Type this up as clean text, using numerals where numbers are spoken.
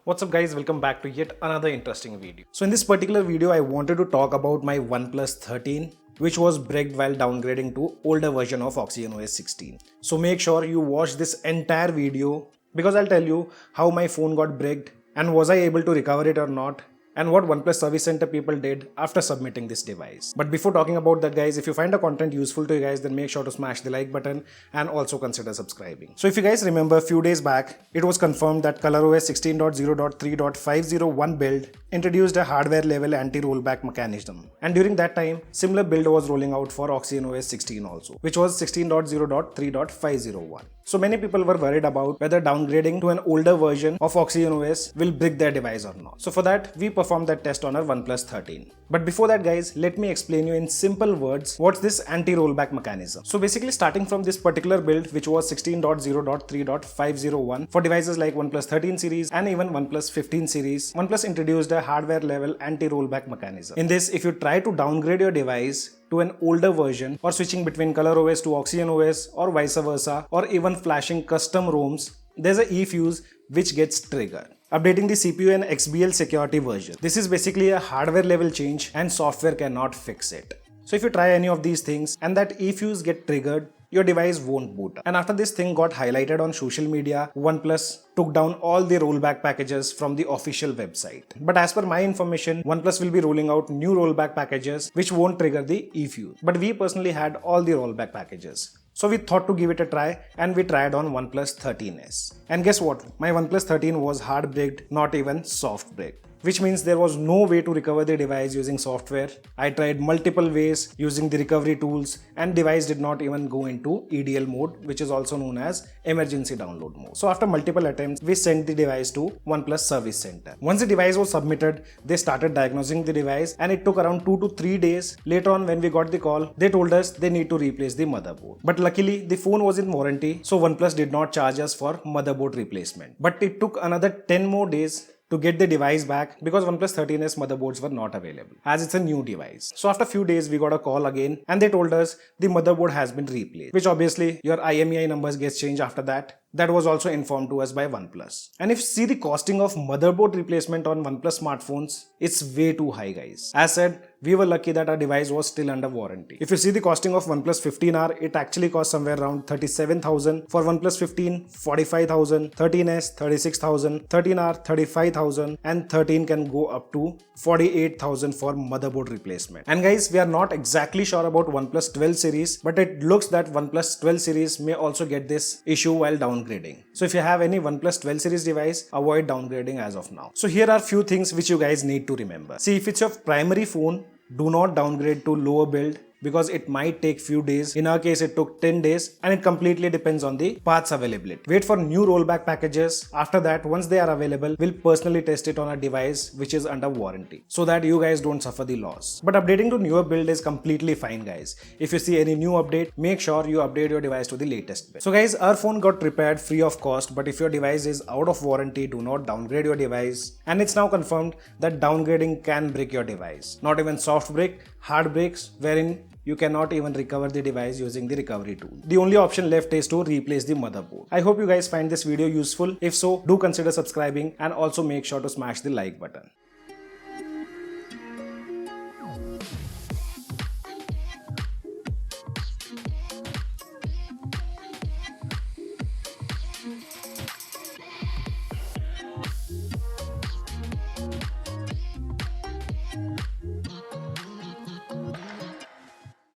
What's up guys, welcome back to yet another interesting video. So in this particular video, I wanted to talk about my OnePlus 13 which was bricked while downgrading to older version of OxygenOS 16. So make sure you watch this entire video because I'll tell you how my phone got bricked and was I able to recover it or not, and what OnePlus Service Center people did after submitting this device. But before talking about that guys, if you find the content useful to you guys, then make sure to smash the like button and also consider subscribing. So if you guys remember, a few days back, it was confirmed that ColorOS 16.0.3.501 build introduced a hardware level anti-rollback mechanism. And during that time, similar build was rolling out for OxygenOS 16 also, which was 16.0.3.501. So many people were worried about whether downgrading to an older version of OxygenOS will brick their device or not. So for that, we performed that test on our OnePlus 13. But before that guys, let me explain you in simple words what's this anti-rollback mechanism. So basically starting from this particular build which was 16.0.3.501 for devices like OnePlus 13 series and even OnePlus 15 series, OnePlus introduced a hardware level anti-rollback mechanism. In this, if you try to downgrade your device to an older version or switching between ColorOS to OxygenOS or vice versa, or even flashing custom ROMs, there's a eFuse which gets triggered, updating the CPU and XBL security version. This is basically a hardware level change and software cannot fix it. So if you try any of these things and that eFuse get triggered, your device won't boot up. And after this thing got highlighted on social media, OnePlus took down all the rollback packages from the official website. But as per my information, OnePlus will be rolling out new rollback packages which won't trigger the eFuse. But we personally had all the rollback packages. So we thought to give it a try and we tried on OnePlus 13s. And guess what? My OnePlus 13 was hard bricked, not even soft bricked. Which means there was no way to recover the device using software. I tried multiple ways using the recovery tools and device did not even go into EDL mode, which is also known as emergency download mode. So after multiple attempts, we sent the device to OnePlus Service Center. Once the device was submitted, they started diagnosing the device and it took around 2 to 3 days. Later on when we got the call, they told us they need to replace the motherboard. But luckily the phone was in warranty, so OnePlus did not charge us for motherboard replacement. But it took another 10 more days to get the device back because OnePlus 13s motherboards were not available as it's a new device. So after a few days we got a call again and they told us the motherboard has been replaced, which obviously your IMEI numbers gets changed after that. That was also informed to us by OnePlus. And if you see the costing of motherboard replacement on OnePlus smartphones, it's way too high guys. As said, we were lucky that our device was still under warranty. If you see the costing of OnePlus 15R, it actually costs somewhere around 37,000. For OnePlus 15, 45,000, 13S, 36,000, 13R, 35,000, and 13 can go up to 48,000 for motherboard replacement. And guys, we are not exactly sure about OnePlus 12 series, but it looks that OnePlus 12 series may also get this issue while downgrading. So if you have any OnePlus 12 series device, avoid downgrading as of now. So here are few things which you guys need to remember. See, if it's your primary phone, do not downgrade to lower build because it might take few days. In our case, it took 10 days and it completely depends on the parts availability. Wait for new rollback packages. After that, once they are available, we'll personally test it on a device which is under warranty so that you guys don't suffer the loss. But updating to newer build is completely fine guys. If you see any new update, make sure you update your device to the latest build. So guys, our phone got repaired free of cost, but if your device is out of warranty, do not downgrade your device. And it's now confirmed that downgrading can break your device. Not even soft break, hard breaks, wherein you cannot even recover the device using the recovery tool. The only option left is to replace the motherboard. I hope you guys find this video useful. If so, do consider subscribing and also make sure to smash the like button.